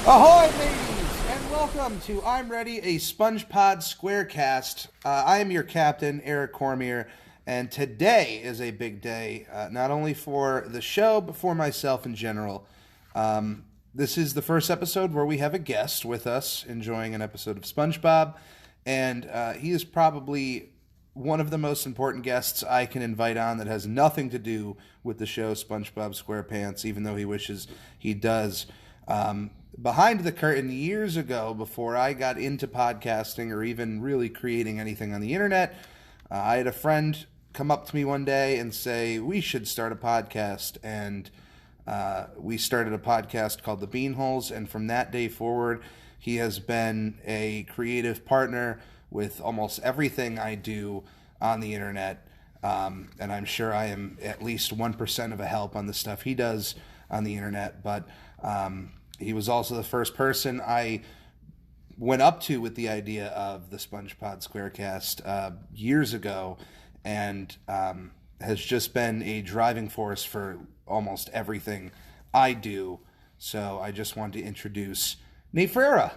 Ahoy, ladies, and welcome to I'm Ready, a SpongePod Squarecast. I am your captain, Eric Cormier, and today is a big day, not only for the show, but for myself in general. This is the first episode where we have a guest with us enjoying an episode of SpongeBob, and he is probably one of the most important guests I can invite on that has nothing to do with the show SpongeBob SquarePants, even though he wishes he does. Behind the curtain years ago, before I got into podcasting or even really creating anything on the internet, I had a friend come up to me one day and say, we should start a podcast. And we started a podcast called The Beanholes. And from that day forward, he has been a creative partner with almost everything I do on the internet. And I'm sure I am at least 1% of a help on the stuff he does on the internet. But he was also the first person I went up to with the idea of the SpongePod Squarecast years ago, and has just been a driving force for almost everything I do. So I just wanted to introduce Nate Ferreira.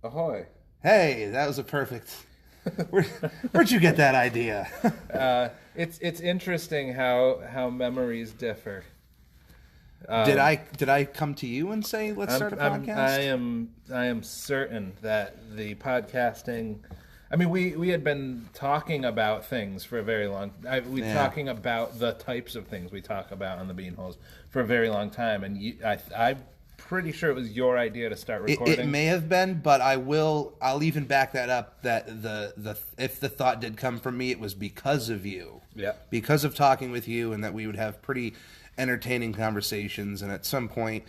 Ahoy. Hey, that was a perfect... Where'd you get that idea? It's interesting how memories differ. Did I come to you and say let's start a podcast? I am certain that the podcasting. I mean, we had been talking about things for a very long. Talking about the types of things we talk about on the Beanholes for a very long time, and I'm pretty sure it was your idea to start recording. It may have been, but I'll even back that up. That if the thought did come from me, it was because of you. Yeah. Because of talking with you, and that we would have pretty entertaining conversations, and at some point,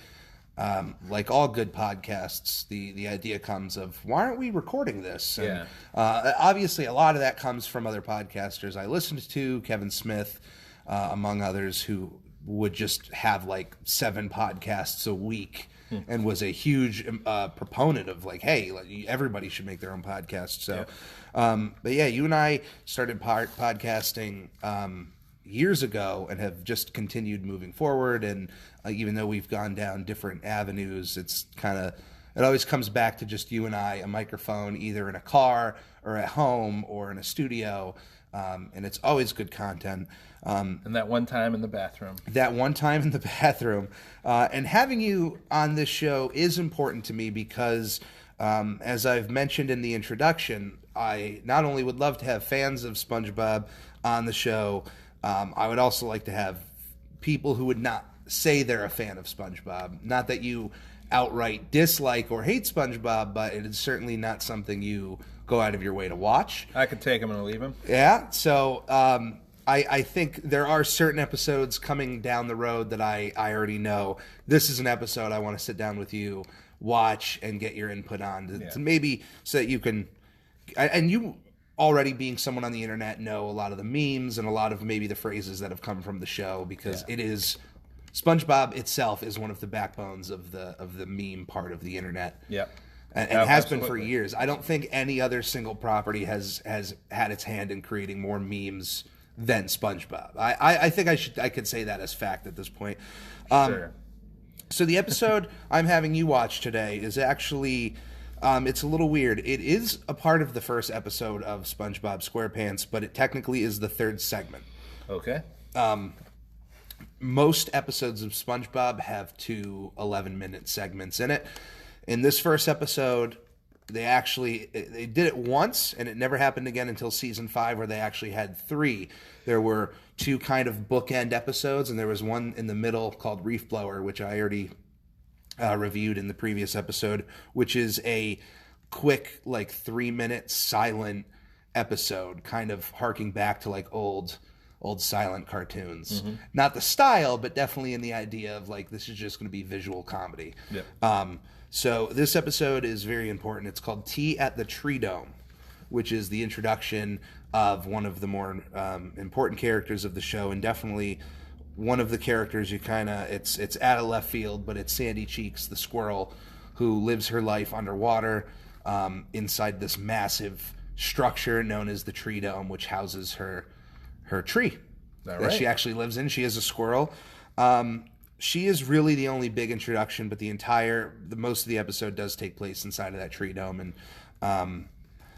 like all good podcasts, the idea comes of, why aren't we recording this? And, obviously, a lot of that comes from other podcasters I listened to, Kevin Smith, among others, who would just have like 7 podcasts a week and was a huge proponent of like, hey, everybody should make their own podcast. So, but yeah, you and I started podcasting years ago and have just continued moving forward. And even though we've gone down different avenues, it always comes back to just you and I, a microphone, either in a car or at home or in a studio. And it's always good content. And that one time in the bathroom. And having you on this show is important to me because, as I've mentioned in the introduction, I not only would love to have fans of SpongeBob on the show, I would also like to have people who would not say they're a fan of SpongeBob. Not that you outright dislike or hate SpongeBob, but it is certainly not something you go out of your way to watch. I could take him and leave him. Yeah, so I think there are certain episodes coming down the road that I already know. This is an episode I want to sit down with you, watch, and get your input on. To maybe so that you can... And you... already being someone on the internet, know a lot of the memes and a lot of maybe the phrases that have come from the show, because it is SpongeBob itself is one of the backbones of the meme part of the internet. Yeah. And has been for years. I don't think any other single property has had its hand in creating more memes than SpongeBob. I think I could say that as fact at this point. Sure. So the episode I'm having you watch today is actually... it's a little weird. It is a part of the first episode of SpongeBob SquarePants, but it technically is the third segment. Okay. Most episodes of SpongeBob have 2 11-minute segments in it. In this first episode, they did it once, and it never happened again until season 5, where they actually had 3. There were 2 kind of bookend episodes, and there was one in the middle called Reef Blower, which I already... reviewed in the previous episode, which is a quick, like 3-minute silent episode, kind of harking back to like old silent cartoons. Mm-hmm. Not the style, but definitely in the idea of like, this is just going to be visual comedy. Yep. So this episode is very important. It's called Tea at the Treedome, which is the introduction of one of the more important characters of the show, and definitely one of the characters you it's out of left field, but it's Sandy Cheeks, the squirrel, who lives her life underwater inside this massive structure known as the Treedome, which houses her tree that she actually lives in. She is a squirrel. she is really the only big introduction, but the most of the episode does take place inside of that Treedome, and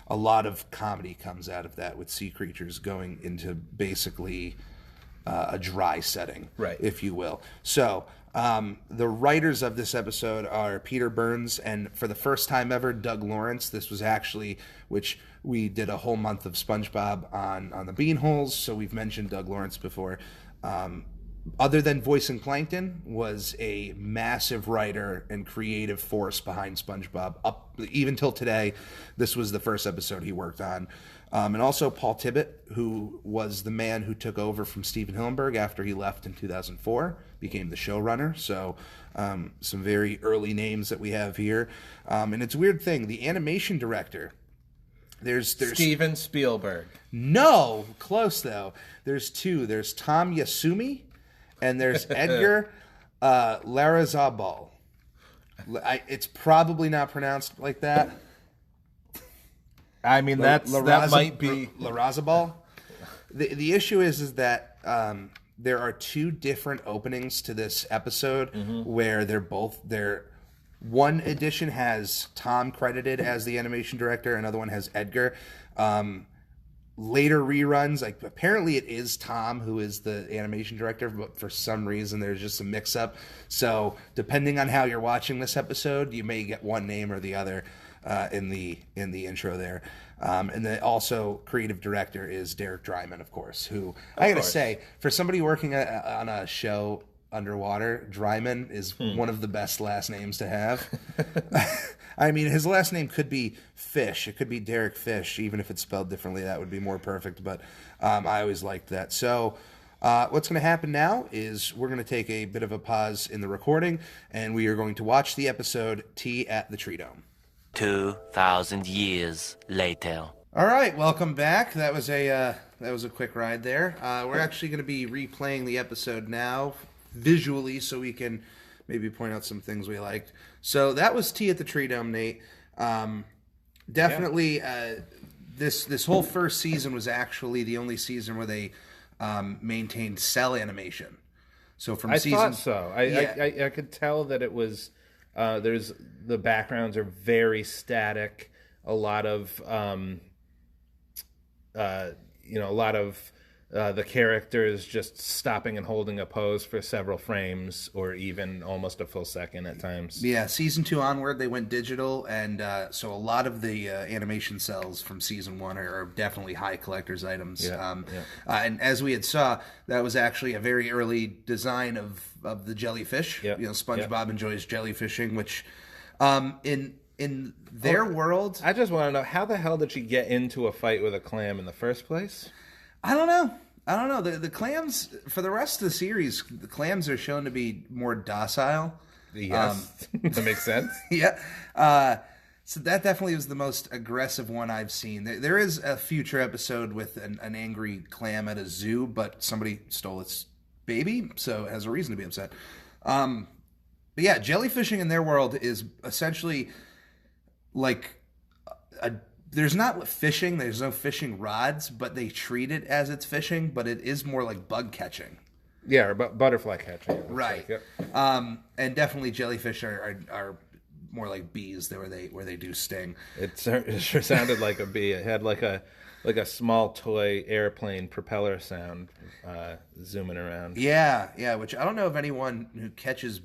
a lot of comedy comes out of that with sea creatures going into basically a dry setting, right, if you will. So the writers of this episode are Peter Burns and, for the first time ever, Doug Lawrence. This was actually, which we did a whole month of SpongeBob on the Beanholes, so we've mentioned Doug Lawrence before. Other than voicing Plankton, was a massive writer and creative force behind SpongeBob. Up even till today, this was the first episode he worked on. And also Paul Tibbitt, who was the man who took over from Steven Hillenburg after he left in 2004, became the showrunner. So some very early names that we have here. And it's a weird thing. The animation director, there's Steven Spielberg. No, close though. There's two. There's Tom Yasumi, and there's Edgar Larrazabal. It's probably not pronounced like that. I mean, that might be Larrazabal. The issue is that there are two different openings to this episode where they're one edition has Tom credited as the animation director, another one has Edgar. Later reruns, like, apparently it is Tom who is the animation director, but for some reason there's just a mix-up. So depending on how you're watching this episode, you may get one name or the other in the intro there. And then also creative director is Derek Dryman, of course, who I gotta say, for somebody working on a show underwater, Dryman is one of the best last names to have. I mean, his last name could be Fish. It could be Derek Fish, even if it's spelled differently. That would be more perfect. But I always liked that. So what's going to happen now is we're going to take a bit of a pause in the recording, and we are going to watch the episode Tea at the Treedome. 2,000 years later. All right, welcome back. That was a quick ride there. We're actually going to be replaying the episode now visually, so we can maybe point out some things we liked. So that was Tea at the Treedome, Nate. Definitely, this whole first season was actually the only season where they maintained cell animation. So from I thought so. I could tell that it was. The backgrounds are very static. A lot of the characters just stopping and holding a pose for several frames, or even almost a full second at times. Yeah, season 2 onward, they went digital, and so a lot of the animation cells from season 1 are definitely high collector's items. And as we had saw, that was actually a very early design of the jellyfish. Yep. You know, SpongeBob enjoys jellyfishing, which in their world, I just want to know, how the hell did she get into a fight with a clam in the first place? I don't know. The clams, for the rest of the series, the clams are shown to be more docile. Yes, that makes sense. Yeah. So that definitely was the most aggressive one I've seen. There is a future episode with an angry clam at a zoo, but somebody stole its baby, so it has a reason to be upset. But yeah, jellyfishing in their world is essentially like there's not fishing, there's no fishing rods, but they treat it as it's fishing, but it is more like bug catching. Yeah, or butterfly catching. Right. Like, yep. And definitely jellyfish are more like bees where they do sting. It sure sounded like a bee. It had like a small toy airplane propeller sound zooming around. Yeah, which I don't know of anyone who catches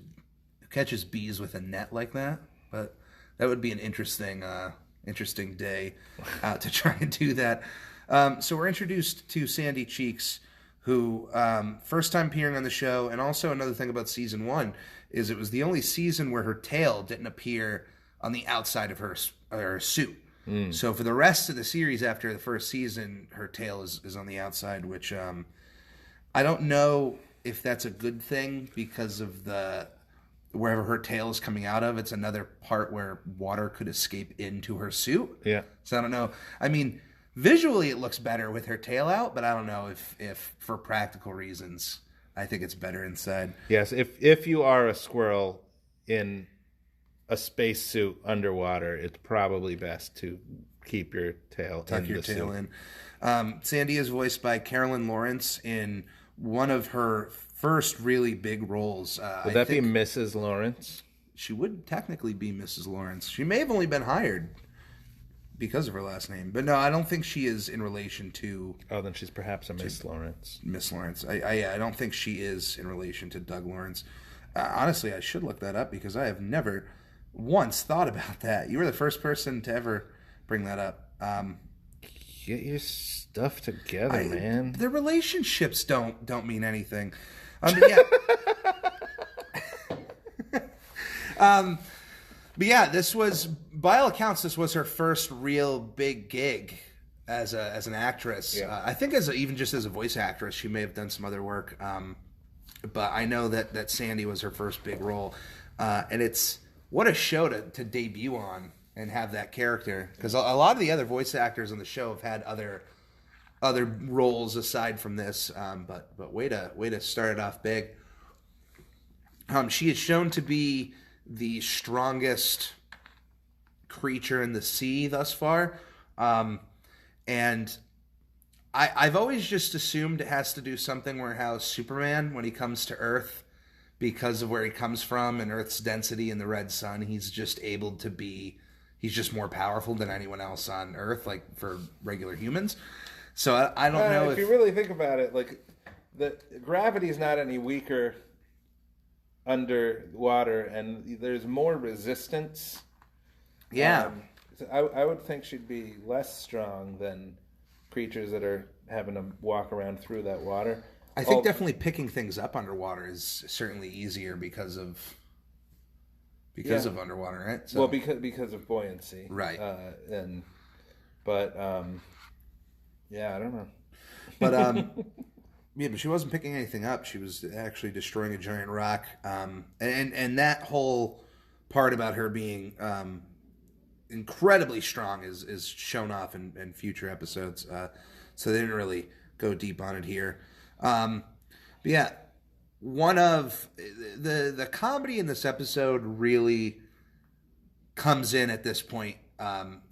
bees with a net like that, but that would be an interesting day to try and do that. So we're introduced to Sandy Cheeks, who first time appearing on the show, and also another thing about season 1 is it was the only season where her tail didn't appear on the outside of her suit. So for the rest of the series after the first season, her tail is on the outside, which I don't know if that's a good thing because of wherever her tail is coming out of, it's another part where water could escape into her suit. Yeah. So I don't know. I mean, visually it looks better with her tail out, but I don't know if for practical reasons, I think it's better inside. Yes, if you are a squirrel in a spacesuit underwater, it's probably best to keep your tail Tuck in your the tail suit. in. Sandy is voiced by Carolyn Lawrence in one of her first really big roles. Would that be Mrs. Lawrence? She would technically be Mrs. Lawrence. She may have only been hired because of her last name. But no, I don't think she is in relation to... Oh, then she's perhaps a Miss Lawrence. Miss Lawrence. I don't think she is in relation to Doug Lawrence. Honestly, I should look that up because I have never once thought about that. You were the first person to ever bring that up. Get your stuff together, man. The relationships don't mean anything. Yeah. But yeah, this was, by all accounts, this was her first real big gig as an actress. Yeah. I think even just as a voice actress, she may have done some other work. But I know that Sandy was her first big role, and it's what a show to debut on and have that character, because a lot of the other voice actors on the show have had other roles aside from this. But way to start it off big. She is shown to be the strongest creature in the sea thus far. And I've always just assumed it has to do something where how Superman, when he comes to Earth, because of where he comes from and Earth's density in the red sun, he's just more powerful than anyone else on Earth, like for regular humans. So I don't know if you really think about it, like the gravity is not any weaker underwater, and there's more resistance. Yeah. So I would think she'd be less strong than creatures that are having to walk around through that water. I think definitely picking things up underwater is certainly easier because of underwater, right? So, well, because of buoyancy, right? Yeah, I don't know. But yeah, but she wasn't picking anything up. She was actually destroying a giant rock. And that whole part about her being incredibly strong is shown off in future episodes. So they didn't really go deep on it here. But yeah, one of the comedy in this episode really comes in at this point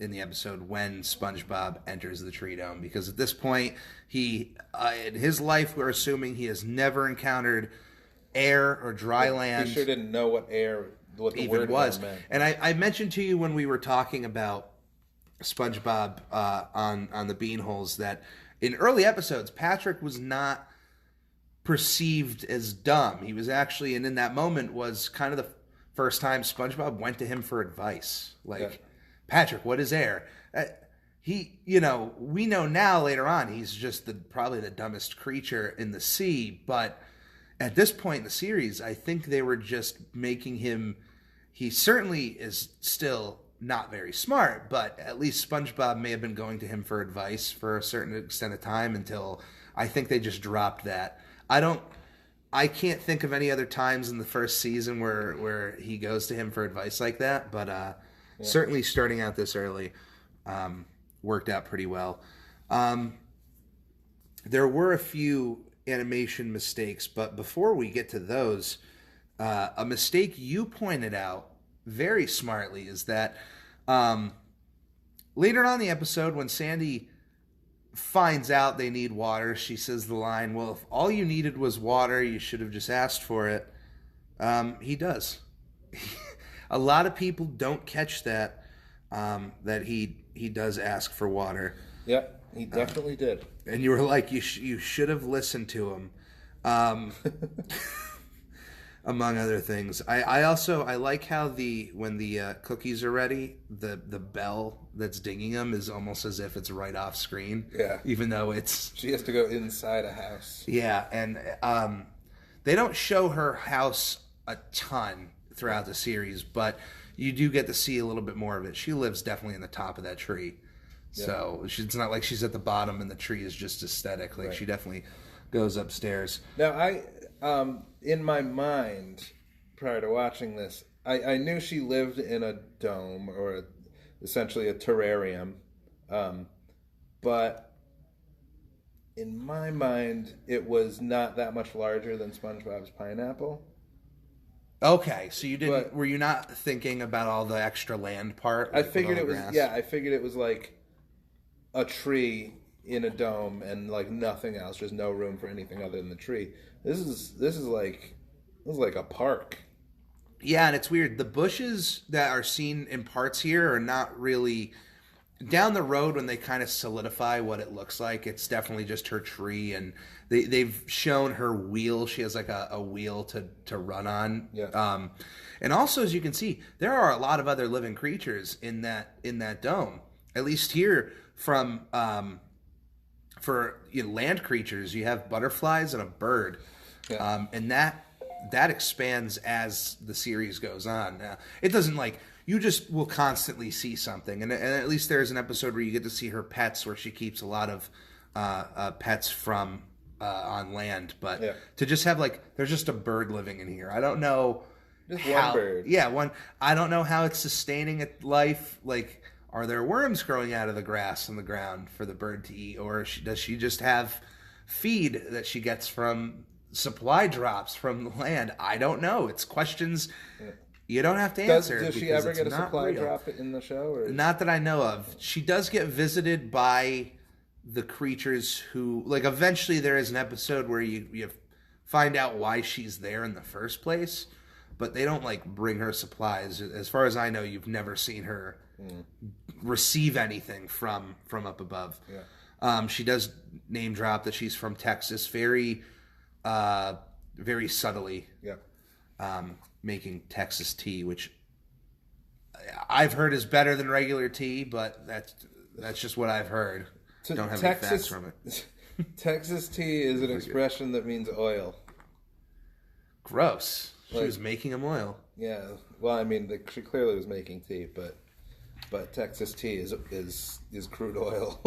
in the episode when SpongeBob enters the Treedome, because at this point he in his life, we're assuming he has never encountered air or dry land. He sure didn't know what the even word was. meant. And I mentioned to you when we were talking about SpongeBob on the Beanholes that in early episodes Patrick was not perceived as dumb. He was actually, and in that moment was kind of the first time SpongeBob went to him for advice. Like, Patrick, what is air? We know now later on he's just probably the dumbest creature in the sea, but at this point in the series, I think they were just making him, he certainly is still not very smart, but at least SpongeBob may have been going to him for advice for a certain extent of time until I think they just dropped that. I can't think of any other times in the first season where he goes to him for advice like that, but certainly starting out this early worked out pretty well. There were a few animation mistakes, but before we get to those, a mistake you pointed out very smartly is that later on in the episode when Sandy finds out they need water, she says the line, well, if all you needed was water, you should have just asked for it. He does. A lot of people don't catch that he does ask for water. Yep, he definitely did. And you were like, you should have listened to him. Among other things. I like how when the cookies are ready, the bell that's dinging them is almost as if it's right off screen. Yeah. Even though she has to go inside a house. Yeah, and they don't show her house a ton throughout the series, but you do get to see a little bit more of it. She lives definitely in the top of that tree. Yeah. So it's not like she's at the bottom and the tree is just aesthetic. Like, right. She definitely goes upstairs. Now, in my mind, prior to watching this, I knew she lived in a dome, or essentially a terrarium. But in my mind, it was not that much larger than SpongeBob's pineapple. Okay, so you didn't. Were you not thinking about all the extra land part? I figured it was. Yeah, I figured it was like a tree in a dome and like nothing else, just no room for anything other than the tree. This is like a park. Yeah, and it's weird. The bushes that are seen in parts here are not really down the road when they kind of solidify what it looks like. It's definitely just her tree, and they've shown her wheel. She has like a wheel to run on. Yeah. And also, as you can see, there are a lot of other living creatures in that dome. At least here, from for land creatures, you have butterflies and a bird, and that expands as the series goes on. Now, it doesn't you just will constantly see something, and at least there's an episode where you get to see her pets, where she keeps a lot of pets from on land. But to just have there's just a bird living in here. I don't know. Just one bird. Yeah, one. I don't know how it's sustaining its life. Are there worms growing out of the grass and the ground for the bird to eat, or does she just have feed that she gets from supply drops from the land? I don't know. It's questions you don't have to answer. Does she ever get a supply drop in the show? Or? Not that I know of. She does get visited by the creatures who, eventually there is an episode where you find out why she's there in the first place, but they don't bring her supplies. As far as I know, you've never seen her receive anything from up above. Yeah. She does name drop that she's from Texas, very very subtly. Yeah. Making Texas tea, which I've heard is better than regular tea, but that's just what I've heard. Don't have any facts from it. Texas tea is an expression that means oil. Gross. She was making them oil. Yeah. Well, I mean, she clearly was making tea, but Texas tea is crude oil.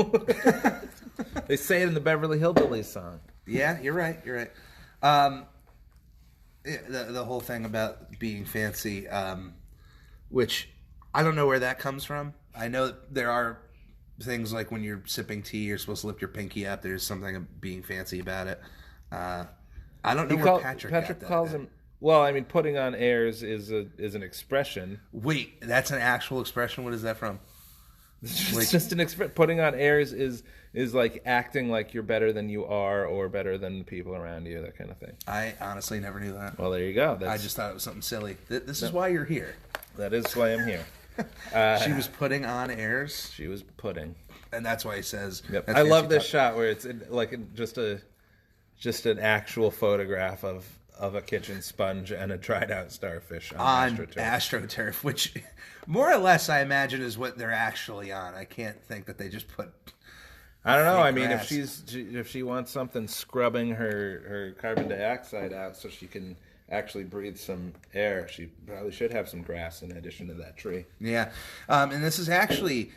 They say it in the Beverly Hillbillies song. Yeah, you're right. You're right. The whole thing about being fancy, which I don't know where that comes from. I know that there are things like when you're sipping tea, you're supposed to lift your pinky up. There's something of being fancy about it. I don't know where Patrick calls him. Well, I mean, putting on airs is an expression. Wait, that's an actual expression? What is that from? It's just an expression. Putting on airs is like acting like you're better than you are or better than the people around you, that kind of thing. I honestly never knew that. Well, there you go. I just thought it was something silly. This is why you're here. That is why I'm here. She was putting on airs. She was putting. And that's why he says... Yep. I love this shot where it's just an actual photograph of a kitchen sponge and a dried out starfish on AstroTurf, which more or less I imagine is what they're actually on. I can't think that they just put. I don't know. I mean, if she wants something scrubbing her carbon dioxide out so she can actually breathe some air, she probably should have some grass in addition to that tree. Yeah, and this is actually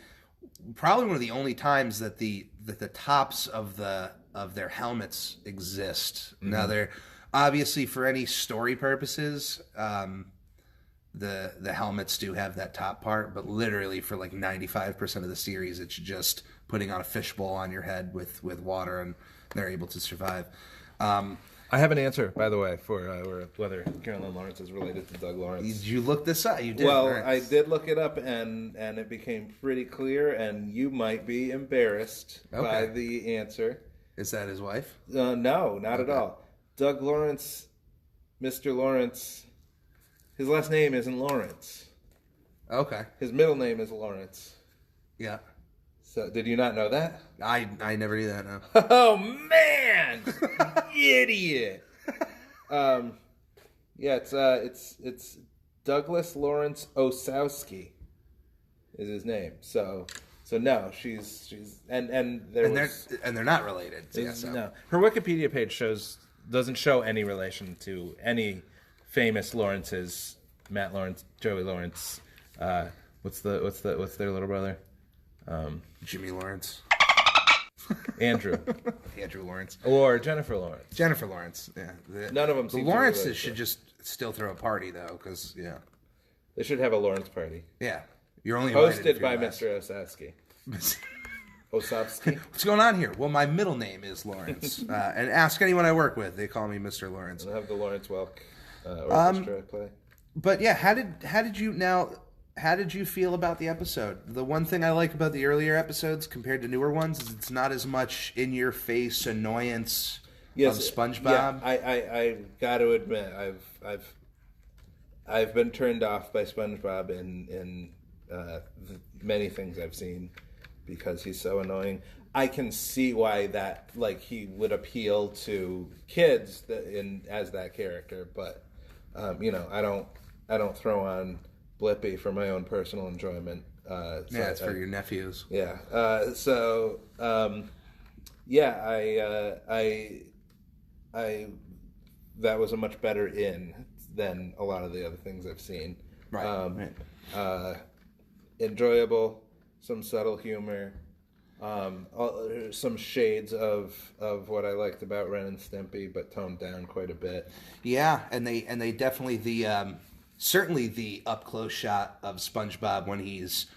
probably one of the only times that the tops of their helmets exist. Mm-hmm. Now they're. Obviously, for any story purposes, the helmets do have that top part, but literally for 95% of the series, it's just putting on a fishbowl on your head with water, and they're able to survive. I have an answer, by the way, for whether Carolyn Lawrence is related to Doug Lawrence. Did you look this up? You did. Well, right? I did look it up, and it became pretty clear, and you might be embarrassed by the answer. Is that his wife? No, not at all. Doug Lawrence, Mr. Lawrence, his last name isn't Lawrence. Okay. His middle name is Lawrence. Yeah. So, did you not know that? I never knew that, no. Oh, man! Idiot! Yeah, it's Douglas Lawrence Osowski is his name. So no, she's and they're not related. No, her Wikipedia page doesn't show any relation to any famous Lawrences. Matt Lawrence, Joey Lawrence. What's their little brother? Jimmy Lawrence. Andrew Lawrence. Or Jennifer Lawrence. Jennifer Lawrence. Yeah. None of them. The Lawrences should just still throw a party though, because they should have a Lawrence party. Yeah. You're only hosted by Mr. Osowski. Osowski. What's going on here? Well, my middle name is Lawrence, and ask anyone I work with. They call me Mr. Lawrence. I'll have the Lawrence Welk orchestra play. But yeah, how did you now? how did you feel about the episode? The one thing I like about the earlier episodes compared to newer ones is it's not as much in-your-face annoyance of SpongeBob. Yeah, I got to admit, I've been turned off by SpongeBob in many things I've seen because he's so annoying. I can see why that, like, he would appeal to kids as that character, but you know, I don't throw on Blippi for my own personal enjoyment. So yeah, it's for your nephews. Yeah. I that was a much better than a lot of the other things I've seen. Right. Enjoyable, some subtle humor, some shades of what I liked about Ren and Stimpy, but toned down quite a bit. Yeah, and they definitely certainly the up close shot of SpongeBob when he's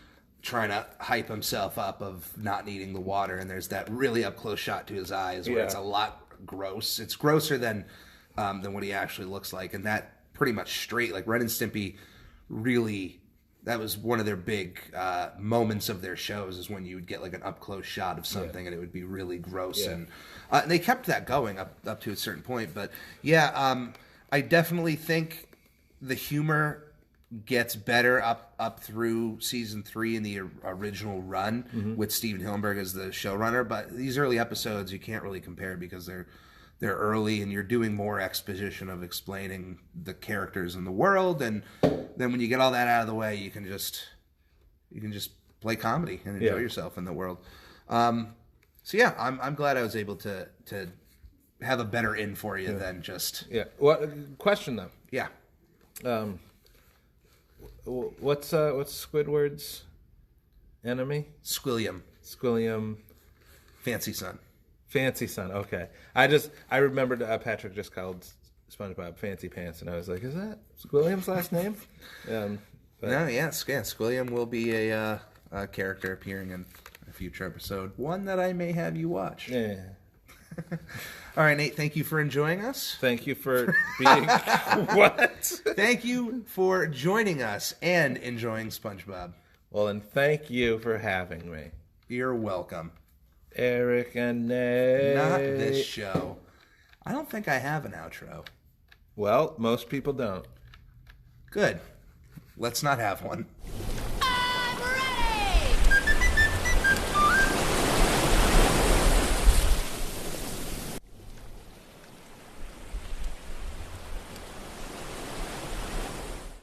trying to hype himself up of not needing the water, and there's that really up close shot to his eyes where it's a lot gross. It's grosser than what he actually looks like, and that pretty much straight like Ren and Stimpy really. That was one of their big moments of their shows is when you would get like an up close shot of something and it would be really gross. Yeah. And they kept that going up to a certain point. But yeah, I definitely think the humor gets better up through season 3 in the original run with Steven Hillenburg as the showrunner. But these early episodes you can't really compare because they're early and you're doing more exposition of explaining the characters in the world, and then when you get all that out of the way, you can just play comedy and enjoy yourself in the world. So yeah, I'm glad I was able to have a better in for you than just Question though. Yeah. What's Squidward's enemy? Squilliam. Fancy Son. Okay. I remembered Patrick just called SpongeBob Fancy Pants, and I was like, is that Squilliam's last name? Squilliam will be a character appearing in a future episode, one that I may have you watch. Yeah. All right, Nate, thank you for enjoying us. Thank you for being... What? Thank you for joining us and enjoying SpongeBob. Well, and thank you for having me. You're welcome. Eric and Nate. Not this show. I don't think I have an outro. Well, most people don't. Good. Let's not have one.